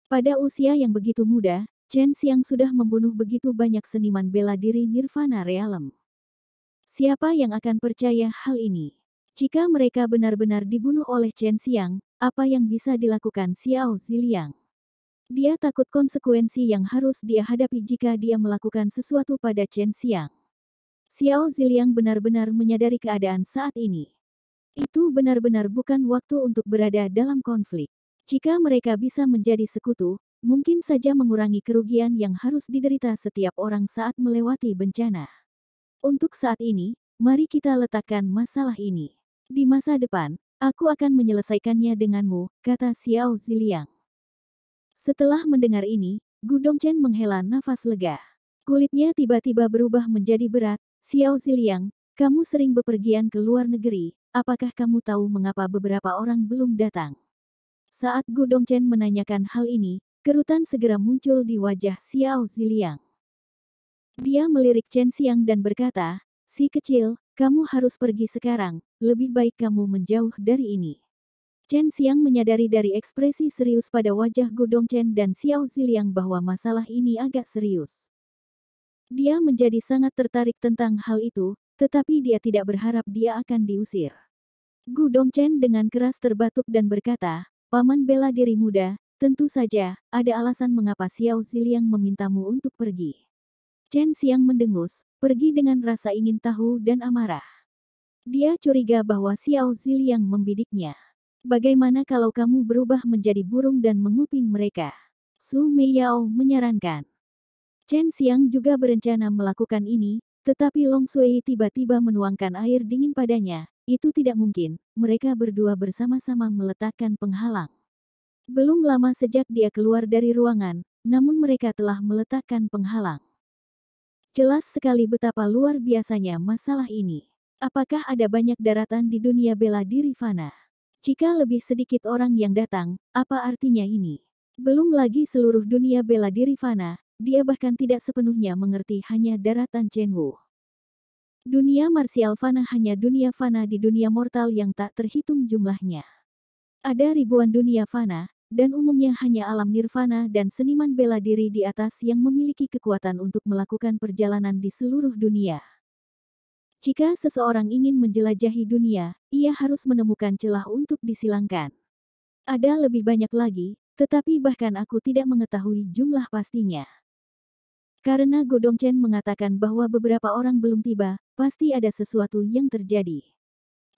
[SPEAKER 1] Pada usia yang begitu muda, Chen Xiang sudah membunuh begitu banyak seniman bela diri Nirvana Realm. Siapa yang akan percaya hal ini? Jika mereka benar-benar dibunuh oleh Chen Xiang, apa yang bisa dilakukan Xiao Ziliang? Dia takut konsekuensi yang harus dia hadapi jika dia melakukan sesuatu pada Chen Xiang. Xiao Ziliang benar-benar menyadari keadaan saat ini. Itu benar-benar bukan waktu untuk berada dalam konflik. Jika mereka bisa menjadi sekutu, mungkin saja mengurangi kerugian yang harus diderita setiap orang saat melewati bencana. Untuk saat ini, mari kita letakkan masalah ini. Di masa depan, aku akan menyelesaikannya denganmu, kata Xiao Ziliang. Setelah mendengar ini, Gu Dongchen menghela nafas lega. Kulitnya tiba-tiba berubah menjadi berat. Xiao Ziliang, kamu sering bepergian ke luar negeri, apakah kamu tahu mengapa beberapa orang belum datang? Saat Gu Dongchen menanyakan hal ini, kerutan segera muncul di wajah Xiao Ziliang. Dia melirik Chen Xiang dan berkata, si kecil, kamu harus pergi sekarang, lebih baik kamu menjauh dari ini. Chen Xiang menyadari dari ekspresi serius pada wajah Gu Dongchen dan Xiao Ziliang bahwa masalah ini agak serius. Dia menjadi sangat tertarik tentang hal itu, tetapi dia tidak berharap dia akan diusir. Gu Dongchen dengan keras terbatuk dan berkata, Paman bela diri muda, tentu saja, ada alasan mengapa Xiao Ziliang memintamu untuk pergi. Chen Xiang mendengus, pergi dengan rasa ingin tahu dan amarah. Dia curiga bahwa Xiao Ziliang membidiknya. Bagaimana kalau kamu berubah menjadi burung dan menguping mereka? Su Meiyao menyarankan. Chen Xiang juga berencana melakukan ini, tetapi Long Sui tiba-tiba menuangkan air dingin padanya. Itu tidak mungkin, mereka berdua bersama-sama meletakkan penghalang. Belum lama sejak dia keluar dari ruangan, namun mereka telah meletakkan penghalang. Jelas sekali betapa luar biasanya masalah ini. Apakah ada banyak daratan di dunia bela diri fana? Jika lebih sedikit orang yang datang, apa artinya ini? Belum lagi seluruh dunia bela diri fana, dia bahkan tidak sepenuhnya mengerti hanya daratan Chenwu. Dunia marsial fana hanya dunia fana di dunia mortal yang tak terhitung jumlahnya. Ada ribuan dunia fana, dan umumnya hanya alam nirvana dan seniman bela diri di atas yang memiliki kekuatan untuk melakukan perjalanan di seluruh dunia. Jika seseorang ingin menjelajahi dunia, ia harus menemukan celah untuk disilangkan. Ada lebih banyak lagi, tetapi bahkan aku tidak mengetahui jumlah pastinya. Karena Gu Dongchen mengatakan bahwa beberapa orang belum tiba, pasti ada sesuatu yang terjadi.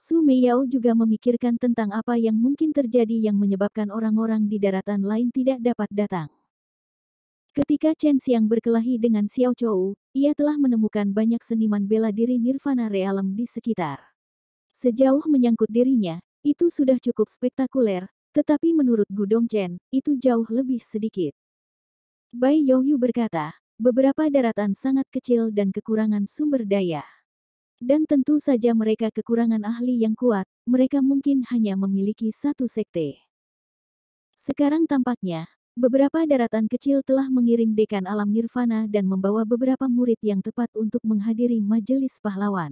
[SPEAKER 1] Su Meiyao juga memikirkan tentang apa yang mungkin terjadi yang menyebabkan orang-orang di daratan lain tidak dapat datang. Ketika Chen Xiang berkelahi dengan Xiao Chou, ia telah menemukan banyak seniman bela diri Nirvana Realm di sekitar. Sejauh menyangkut dirinya, itu sudah cukup spektakuler, tetapi menurut Gu Dongchen, itu jauh lebih sedikit. Bai Youyu berkata, beberapa daratan sangat kecil dan kekurangan sumber daya. Dan tentu saja mereka kekurangan ahli yang kuat, mereka mungkin hanya memiliki satu sekte. Sekarang tampaknya, beberapa daratan kecil telah mengirim dekan alam nirvana dan membawa beberapa murid yang tepat untuk menghadiri majelis pahlawan.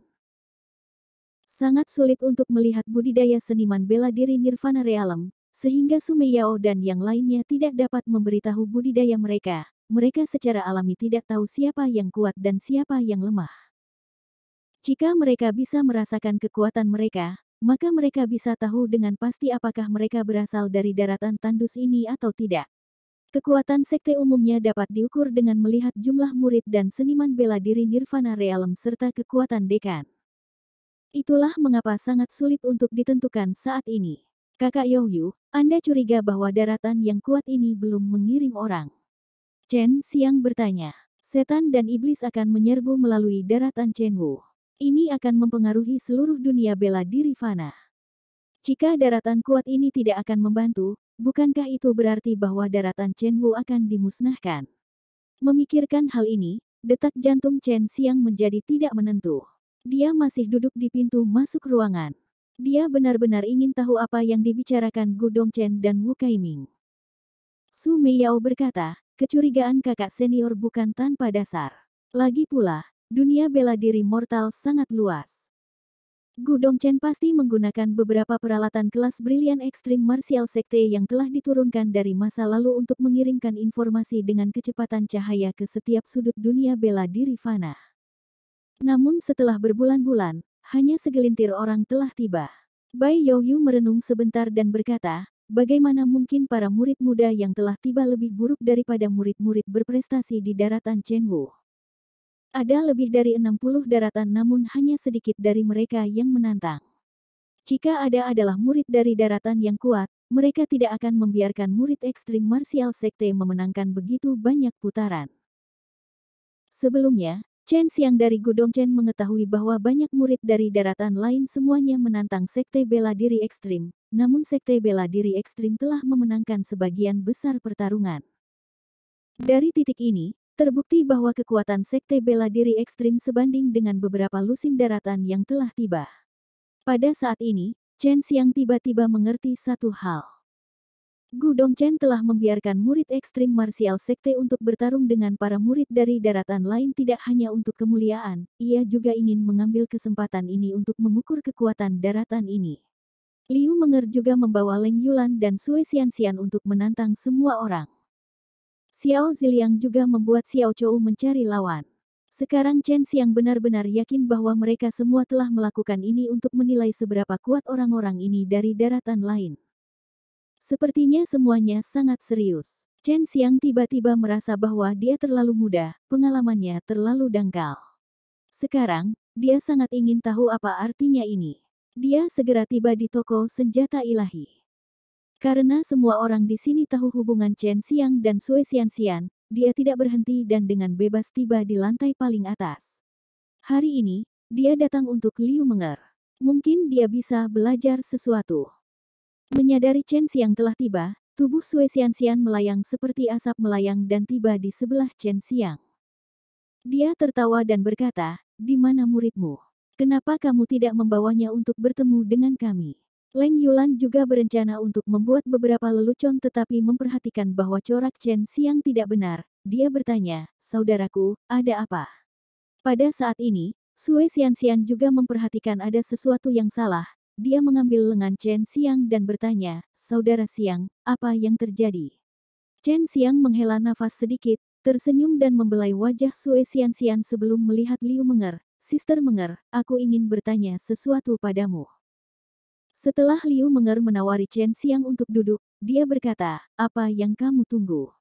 [SPEAKER 1] Sangat sulit untuk melihat budidaya seniman bela diri Nirvana Realm, sehingga Su Meiyao dan yang lainnya tidak dapat memberitahu budidaya mereka. Mereka secara alami tidak tahu siapa yang kuat dan siapa yang lemah. Jika mereka bisa merasakan kekuatan mereka, maka mereka bisa tahu dengan pasti apakah mereka berasal dari daratan tandus ini atau tidak. Kekuatan sekte umumnya dapat diukur dengan melihat jumlah murid dan seniman bela diri Nirvana Realm serta kekuatan dekan. Itulah mengapa sangat sulit untuk ditentukan saat ini. Kakak Youyu, Anda curiga bahwa daratan yang kuat ini belum mengirim orang? Chen Xiang bertanya. Setan dan iblis akan menyerbu melalui daratan Chenwu. Ini akan mempengaruhi seluruh dunia bela diri fana. Jika daratan kuat ini tidak akan membantu, bukankah itu berarti bahwa daratan Chenwu akan dimusnahkan? Memikirkan hal ini, detak jantung Chen Xiang menjadi tidak menentu. Dia masih duduk di pintu masuk ruangan. Dia benar-benar ingin tahu apa yang dibicarakan Gu Dongchen dan Wu Kaiming. Su Meiyao berkata, kecurigaan kakak senior bukan tanpa dasar. Lagi pula, dunia bela diri mortal sangat luas. Gu Dongchen pasti menggunakan beberapa peralatan kelas brilian ekstrim martial sekte yang telah diturunkan dari masa lalu untuk mengirimkan informasi dengan kecepatan cahaya ke setiap sudut dunia bela diri fana. Namun setelah berbulan-bulan, hanya segelintir orang telah tiba. Bai Youyu merenung sebentar dan berkata, bagaimana mungkin para murid muda yang telah tiba lebih buruk daripada murid-murid berprestasi di daratan Chenwu? Ada lebih dari 60 daratan namun hanya sedikit dari mereka yang menantang. Jika ada adalah murid dari daratan yang kuat, mereka tidak akan membiarkan murid ekstrim martial sekte memenangkan begitu banyak putaran. Sebelumnya, Chen Xiang dari Gu Dongchen mengetahui bahwa banyak murid dari daratan lain semuanya menantang sekte bela diri ekstrim, namun sekte bela diri ekstrim telah memenangkan sebagian besar pertarungan. Dari titik ini, terbukti bahwa kekuatan sekte bela diri ekstrim sebanding dengan beberapa lusin daratan yang telah tiba. Pada saat ini, Chen Xiang tiba-tiba mengerti satu hal. Gu Dongchen telah membiarkan murid ekstrim martial sekte untuk bertarung dengan para murid dari daratan lain tidak hanya untuk kemuliaan, ia juga ingin mengambil kesempatan ini untuk mengukur kekuatan daratan ini. Liu Menger juga membawa Leng Yulan dan Sui Xianxian untuk menantang semua orang. Xiao Ziliang juga membuat Xiao Chou mencari lawan. Sekarang Chen Xiang benar-benar yakin bahwa mereka semua telah melakukan ini untuk menilai seberapa kuat orang-orang ini dari daratan lain. Sepertinya semuanya sangat serius. Chen Xiang tiba-tiba merasa bahwa dia terlalu muda, pengalamannya terlalu dangkal. Sekarang, dia sangat ingin tahu apa artinya ini. Dia segera tiba di toko senjata ilahi. Karena semua orang di sini tahu hubungan Chen Xiang dan Sui Xianxian, dia tidak berhenti dan dengan bebas tiba di lantai paling atas. Hari ini, dia datang untuk Liu Menger. Mungkin dia bisa belajar sesuatu. Menyadari Chen Xiang telah tiba, tubuh Sui Xianxian melayang seperti asap melayang dan tiba di sebelah Chen Xiang. Dia tertawa dan berkata, "Di mana muridmu? Kenapa kamu tidak membawanya untuk bertemu dengan kami?" Leng Yulan juga berencana untuk membuat beberapa lelucon tetapi memperhatikan bahwa corak Chen Xiang tidak benar. Dia bertanya, "Saudaraku, ada apa?" Pada saat ini, Sui Xianxian juga memperhatikan ada sesuatu yang salah. Dia mengambil lengan Chen Xiang dan bertanya, "Saudara Xiang, apa yang terjadi?" Chen Xiang menghela nafas sedikit, tersenyum dan membelai wajah Sui Xianxian sebelum melihat Liu Menger. "Sister Menger, aku ingin bertanya sesuatu padamu." Setelah Liu Menger menawari Chen Xiang untuk duduk, dia berkata, "Apa yang kamu tunggu?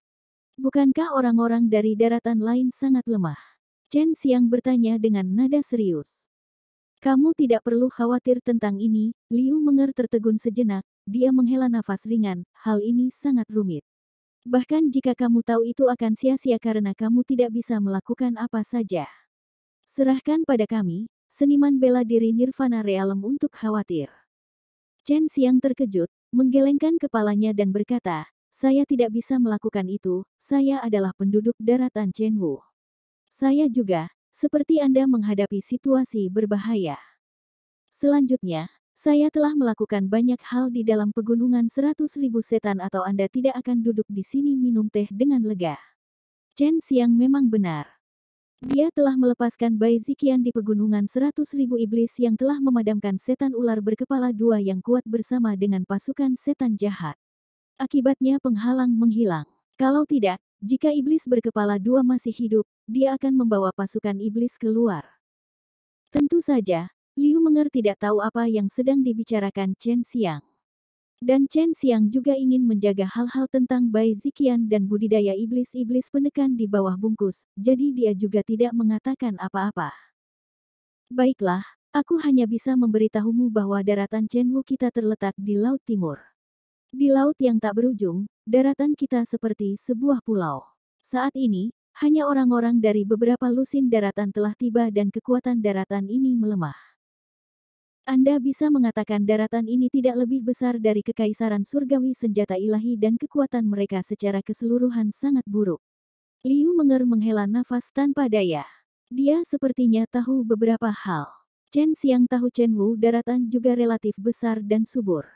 [SPEAKER 1] Bukankah orang-orang dari daratan lain sangat lemah?" Chen Xiang bertanya dengan nada serius. "Kamu tidak perlu khawatir tentang ini." Liu Menger tertegun sejenak, dia menghela nafas ringan, "Hal ini sangat rumit. Bahkan jika kamu tahu itu akan sia-sia karena kamu tidak bisa melakukan apa saja. Serahkan pada kami, seniman bela diri Nirvana Realm untuk khawatir." Chen Xiang terkejut, menggelengkan kepalanya dan berkata, "Saya tidak bisa melakukan itu, saya adalah penduduk daratan Chenwu. Saya juga, seperti Anda menghadapi situasi berbahaya. Selanjutnya, saya telah melakukan banyak hal di dalam pegunungan 100.000 setan atau Anda tidak akan duduk di sini minum teh dengan lega." Chen Xiang memang benar. Dia telah melepaskan Bai Ziqian di pegunungan 100.000 iblis yang telah memadamkan setan ular berkepala dua yang kuat bersama dengan pasukan setan jahat. Akibatnya penghalang menghilang. Kalau tidak, jika iblis berkepala dua masih hidup, dia akan membawa pasukan iblis keluar. Tentu saja, Liu Menger tidak tahu apa yang sedang dibicarakan Chen Xiang. Dan Chen Xiang juga ingin menjaga hal-hal tentang Bai Ziqian dan budidaya iblis-iblis penekan di bawah bungkus, jadi dia juga tidak mengatakan apa-apa. "Baiklah, aku hanya bisa memberitahumu bahwa daratan Chenwu kita terletak di Laut Timur. Di laut yang tak berujung, daratan kita seperti sebuah pulau. Saat ini, hanya orang-orang dari beberapa lusin daratan telah tiba dan kekuatan daratan ini melemah. Anda bisa mengatakan daratan ini tidak lebih besar dari kekaisaran surgawi senjata ilahi dan kekuatan mereka secara keseluruhan sangat buruk." Liu Menger menghela nafas tanpa daya. Dia sepertinya tahu beberapa hal. Chen Xiang tahu Chenwu daratan juga relatif besar dan subur.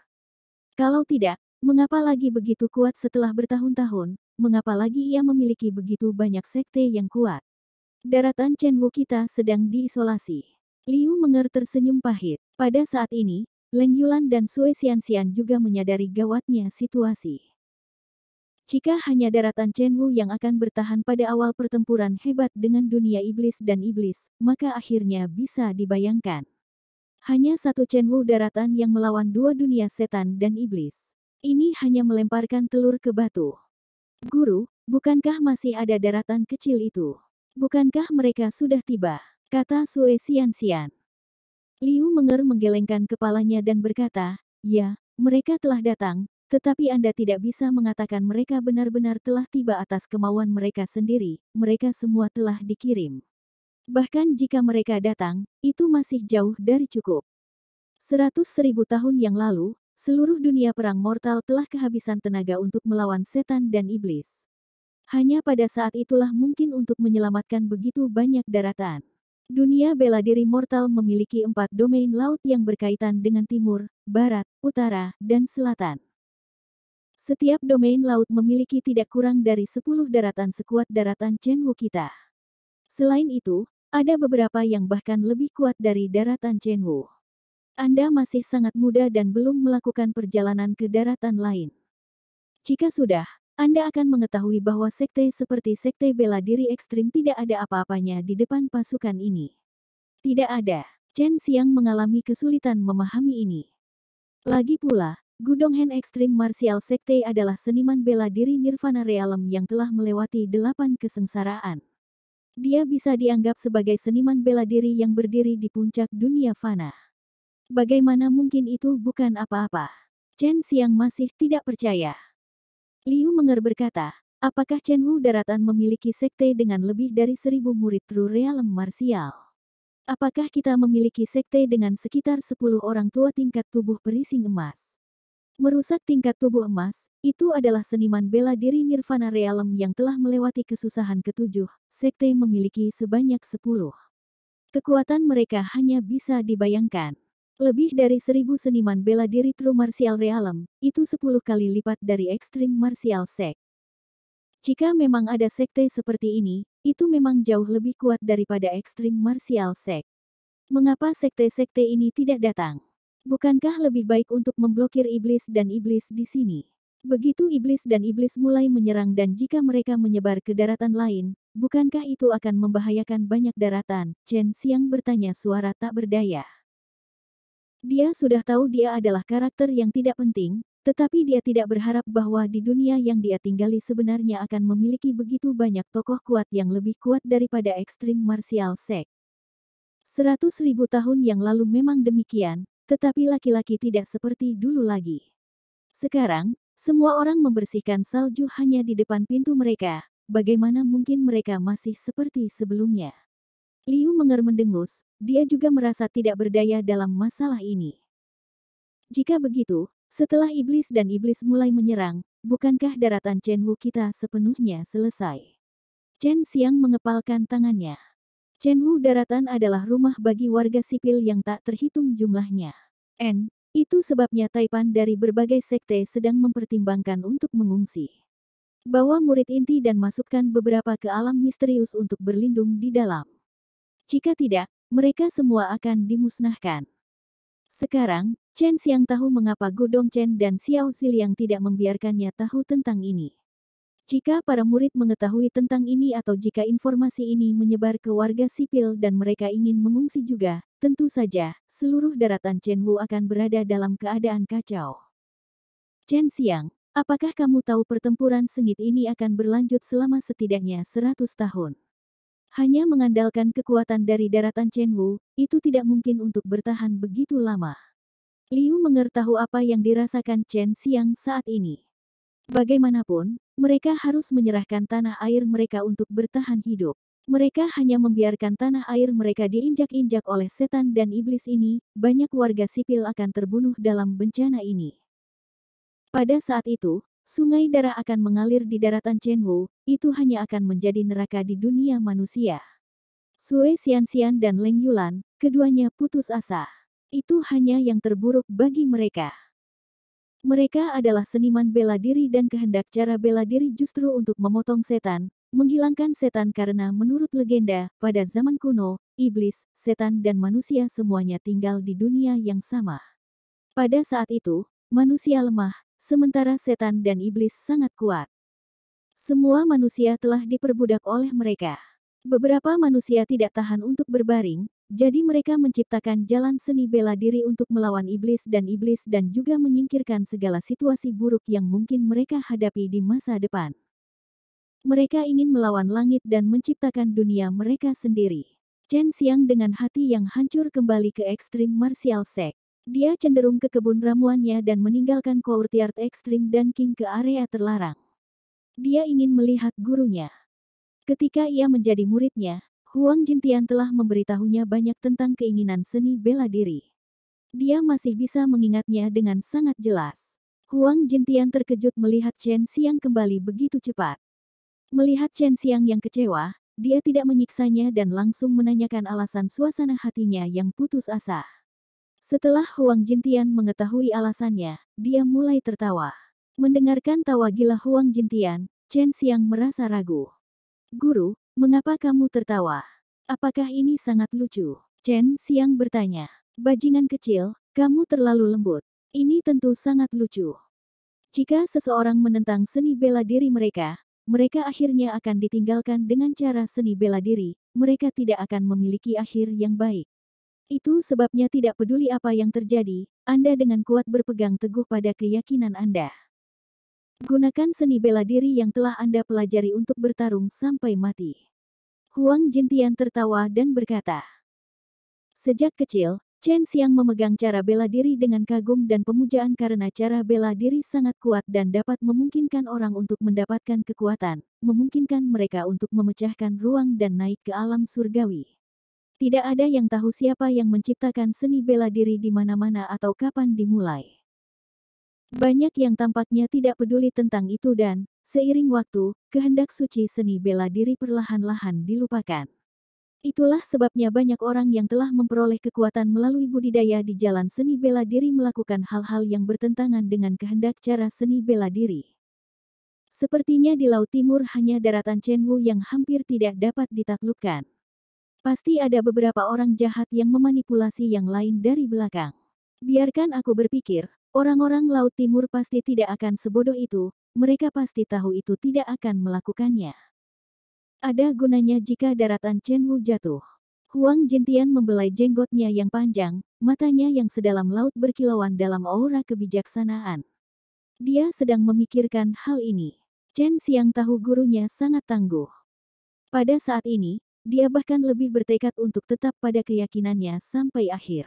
[SPEAKER 1] Kalau tidak, mengapa lagi begitu kuat setelah bertahun-tahun, mengapa lagi ia memiliki begitu banyak sekte yang kuat? Daratan Chenwu kita sedang diisolasi. Liu Menger tersenyum pahit. Pada saat ini, Leng Yulan dan Sue Xianxian juga menyadari gawatnya situasi. Jika hanya daratan Chenwu yang akan bertahan pada awal pertempuran hebat dengan dunia iblis dan iblis, maka akhirnya bisa dibayangkan. Hanya satu Chenwu daratan yang melawan dua dunia setan dan iblis. Ini hanya melemparkan telur ke batu. Guru, bukankah masih ada daratan kecil itu? Bukankah mereka sudah tiba? Kata Sue Xianxian. Liu Menger menggelengkan kepalanya dan berkata, ya, mereka telah datang, tetapi Anda tidak bisa mengatakan mereka benar-benar telah tiba atas kemauan mereka sendiri, mereka semua telah dikirim. Bahkan jika mereka datang, itu masih jauh dari cukup. 100.000 tahun yang lalu, seluruh dunia perang mortal telah kehabisan tenaga untuk melawan setan dan iblis. Hanya pada saat itulah mungkin untuk menyelamatkan begitu banyak daratan. Dunia bela diri mortal memiliki 4 domain laut yang berkaitan dengan timur, barat, utara, dan selatan. Setiap domain laut memiliki tidak kurang dari 10 daratan sekuat daratan Chenwu kita. Selain itu, ada beberapa yang bahkan lebih kuat dari daratan Chenwu. Anda masih sangat muda dan belum melakukan perjalanan ke daratan lain. Jika sudah, Anda akan mengetahui bahwa sekte seperti sekte bela diri ekstrim tidak ada apa-apanya di depan pasukan ini. Tidak ada. Chen Xiang mengalami kesulitan memahami ini. Lagi pula, Gudonghen Extreme Martial Sekte adalah seniman bela diri Nirvana Realm yang telah melewati 8 kesengsaraan. Dia bisa dianggap sebagai seniman bela diri yang berdiri di puncak dunia fana. Bagaimana mungkin itu bukan apa-apa? Chen Xiang masih tidak percaya. Liu Menger berkata, apakah Chenwu Daratan memiliki sekte dengan lebih dari 1000 murid True Realm Martial? Apakah kita memiliki sekte dengan sekitar 10 orang tua tingkat tubuh perising emas? Merusak tingkat tubuh emas, itu adalah seniman bela diri Nirvana Realm yang telah melewati kesusahan ketujuh, sekte memiliki sebanyak 10. Kekuatan mereka hanya bisa dibayangkan. Lebih dari 1000 seniman bela diri True Martial Realm, itu 10 kali lipat dari Extreme Martial Sect. Jika memang ada sekte seperti ini, itu memang jauh lebih kuat daripada Extreme Martial Sect. Mengapa sekte-sekte ini tidak datang? Bukankah lebih baik untuk memblokir iblis dan iblis di sini? Begitu iblis dan iblis mulai menyerang dan jika mereka menyebar ke daratan lain, bukankah itu akan membahayakan banyak daratan? Chen Xiang bertanya suara tak berdaya. Dia sudah tahu dia adalah karakter yang tidak penting, tetapi dia tidak berharap bahwa di dunia yang dia tinggali sebenarnya akan memiliki begitu banyak tokoh kuat yang lebih kuat daripada Extreme Martial Sect. 100.000 tahun yang lalu memang demikian, tetapi laki-laki tidak seperti dulu lagi. Sekarang, semua orang membersihkan salju hanya di depan pintu mereka, bagaimana mungkin mereka masih seperti sebelumnya? Liu Menger mendengus, dia juga merasa tidak berdaya dalam masalah ini. Jika begitu, setelah iblis dan iblis mulai menyerang, bukankah daratan Chenwu kita sepenuhnya selesai? Chen Xiang mengepalkan tangannya. Chenwu daratan adalah rumah bagi warga sipil yang tak terhitung jumlahnya. Itu sebabnya Taipan dari berbagai sekte sedang mempertimbangkan untuk mengungsi. Bawa murid inti dan masukkan beberapa ke alam misterius untuk berlindung di dalam. Jika tidak, mereka semua akan dimusnahkan. Sekarang, Chen Xiang tahu mengapa Godong Chen dan Xiao Ziliang tidak membiarkannya tahu tentang ini. Jika para murid mengetahui tentang ini atau jika informasi ini menyebar ke warga sipil dan mereka ingin mengungsi juga, tentu saja, seluruh daratan Chenwu akan berada dalam keadaan kacau. Chen Xiang, apakah kamu tahu pertempuran sengit ini akan berlanjut selama setidaknya 100 tahun? Hanya mengandalkan kekuatan dari daratan Chenwu, itu tidak mungkin untuk bertahan begitu lama. Liu Menger tahu apa yang dirasakan Chen Xiang saat ini. Bagaimanapun, mereka harus menyerahkan tanah air mereka untuk bertahan hidup. Mereka hanya membiarkan tanah air mereka diinjak-injak oleh setan dan iblis ini, banyak warga sipil akan terbunuh dalam bencana ini. Pada saat itu, sungai darah akan mengalir di daratan Chenwu, itu hanya akan menjadi neraka di dunia manusia. Sue Xianxian dan Leng Yulan, keduanya putus asa. Itu hanya yang terburuk bagi mereka. Mereka adalah seniman bela diri dan kehendak cara bela diri justru untuk memotong setan, menghilangkan setan karena menurut legenda, pada zaman kuno, iblis, setan dan manusia semuanya tinggal di dunia yang sama. Pada saat itu, manusia lemah, sementara setan dan iblis sangat kuat. Semua manusia telah diperbudak oleh mereka. Beberapa manusia tidak tahan untuk berbaring, jadi mereka menciptakan jalan seni bela diri untuk melawan iblis dan juga menyingkirkan segala situasi buruk yang mungkin mereka hadapi di masa depan. Mereka ingin melawan langit dan menciptakan dunia mereka sendiri. Chen Xiang dengan hati yang hancur kembali ke ekstrim martial sect. Dia cenderung ke kebun ramuannya dan meninggalkan courtyard ekstrim dan king ke area terlarang. Dia ingin melihat gurunya. Ketika ia menjadi muridnya, Huang Jintian telah memberitahunya banyak tentang keinginan seni bela diri. Dia masih bisa mengingatnya dengan sangat jelas. Huang Jintian terkejut melihat Chen Xiang kembali begitu cepat. Melihat Chen Xiang yang kecewa, dia tidak menyiksanya dan langsung menanyakan alasan suasana hatinya yang putus asa. Setelah Huang Jintian mengetahui alasannya, dia mulai tertawa. Mendengarkan tawa gila Huang Jintian, Chen Xiang merasa ragu. Guru, mengapa kamu tertawa? Apakah ini sangat lucu? Chen Xiang bertanya. Bajingan kecil, kamu terlalu lembut. Ini tentu sangat lucu. Jika seseorang menentang seni bela diri mereka, mereka akhirnya akan ditinggalkan dengan cara seni bela diri, mereka tidak akan memiliki akhir yang baik. Itu sebabnya tidak peduli apa yang terjadi, Anda dengan kuat berpegang teguh pada keyakinan Anda. Gunakan seni bela diri yang telah Anda pelajari untuk bertarung sampai mati. Huang Jintian tertawa dan berkata. Sejak kecil, Chen Xiang memegang cara bela diri dengan kagum dan pemujaan karena cara bela diri sangat kuat dan dapat memungkinkan orang untuk mendapatkan kekuatan, memungkinkan mereka untuk memecahkan ruang dan naik ke alam surgawi. Tidak ada yang tahu siapa yang menciptakan seni bela diri di mana-mana atau kapan dimulai. Banyak yang tampaknya tidak peduli tentang itu dan, seiring waktu, kehendak suci seni bela diri perlahan-lahan dilupakan. Itulah sebabnya banyak orang yang telah memperoleh kekuatan melalui budidaya di jalan seni bela diri melakukan hal-hal yang bertentangan dengan kehendak cara seni bela diri. Sepertinya di Laut Timur hanya daratan Chenwu yang hampir tidak dapat ditaklukkan. Pasti ada beberapa orang jahat yang memanipulasi yang lain dari belakang. Biarkan aku berpikir, orang-orang Laut Timur pasti tidak akan sebodoh itu, mereka pasti tahu itu tidak akan melakukannya. Ada gunanya jika daratan Chenwu jatuh. Huang Jintian membelai jenggotnya yang panjang, matanya yang sedalam laut berkilauan dalam aura kebijaksanaan. Dia sedang memikirkan hal ini. Chen Xiang tahu gurunya sangat tangguh. Pada saat ini, dia bahkan lebih bertekad untuk tetap pada keyakinannya sampai akhir.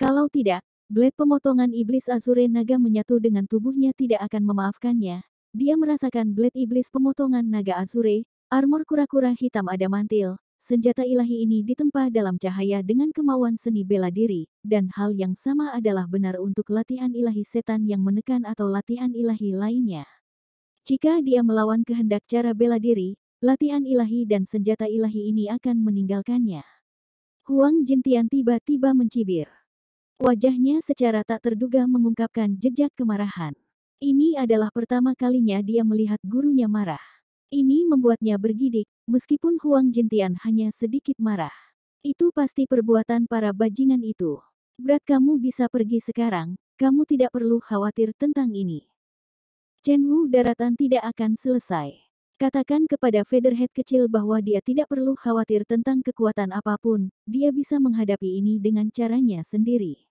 [SPEAKER 1] Kalau tidak, blade pemotongan iblis Azure naga menyatu dengan tubuhnya tidak akan memaafkannya. Dia merasakan blade iblis pemotongan naga Azure, armor kura-kura hitam adamantil, senjata ilahi ini ditempa dalam cahaya dengan kemauan seni bela diri, dan hal yang sama adalah benar untuk latihan ilahi setan yang menekan atau latihan ilahi lainnya. Jika dia melawan kehendak cara bela diri, latihan ilahi dan senjata ilahi ini akan meninggalkannya. Huang Jintian tiba-tiba mencibir. Wajahnya secara tak terduga mengungkapkan jejak kemarahan. Ini adalah pertama kalinya dia melihat gurunya marah. Ini membuatnya bergidik, meskipun Huang Jintian hanya sedikit marah. Itu pasti perbuatan para bajingan itu. Berat kamu bisa pergi sekarang, kamu tidak perlu khawatir tentang ini. Chenwu daratan tidak akan selesai. Katakan kepada Featherhead kecil bahwa dia tidak perlu khawatir tentang kekuatan apapun, dia bisa menghadapi ini dengan caranya sendiri.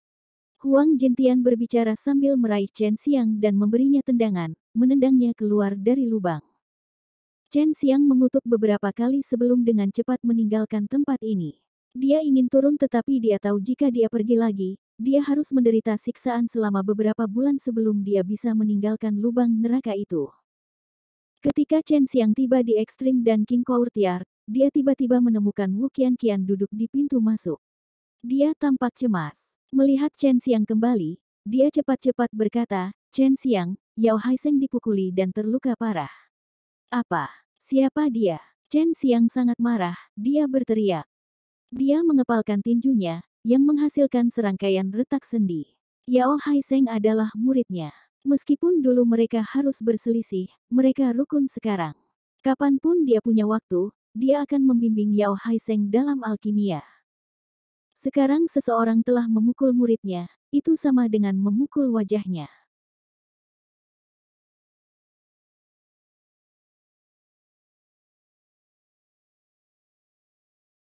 [SPEAKER 1] Huang Jintian berbicara sambil meraih Chen Xiang dan memberinya tendangan, menendangnya keluar dari lubang. Chen Xiang mengutuk beberapa kali sebelum dengan cepat meninggalkan tempat ini. Dia ingin turun tetapi dia tahu jika dia pergi lagi, dia harus menderita siksaan selama beberapa bulan sebelum dia bisa meninggalkan lubang neraka itu. Ketika Chen Xiang tiba di Extreme dan King Courtyard, dia tiba-tiba menemukan Wu Qianqian duduk di pintu masuk. Dia tampak cemas. Melihat Chen Xiang kembali, dia cepat-cepat berkata, Chen Xiang, Yao Haiseng dipukuli dan terluka parah. Apa? Siapa dia? Chen Xiang sangat marah, dia berteriak. Dia mengepalkan tinjunya, yang menghasilkan serangkaian retak sendi. Yao Haiseng adalah muridnya. Meskipun dulu mereka harus berselisih, mereka rukun sekarang. Kapanpun dia punya waktu, dia akan membimbing Yao Haisheng dalam alkimia. Sekarang seseorang telah memukul muridnya, itu sama dengan memukul wajahnya.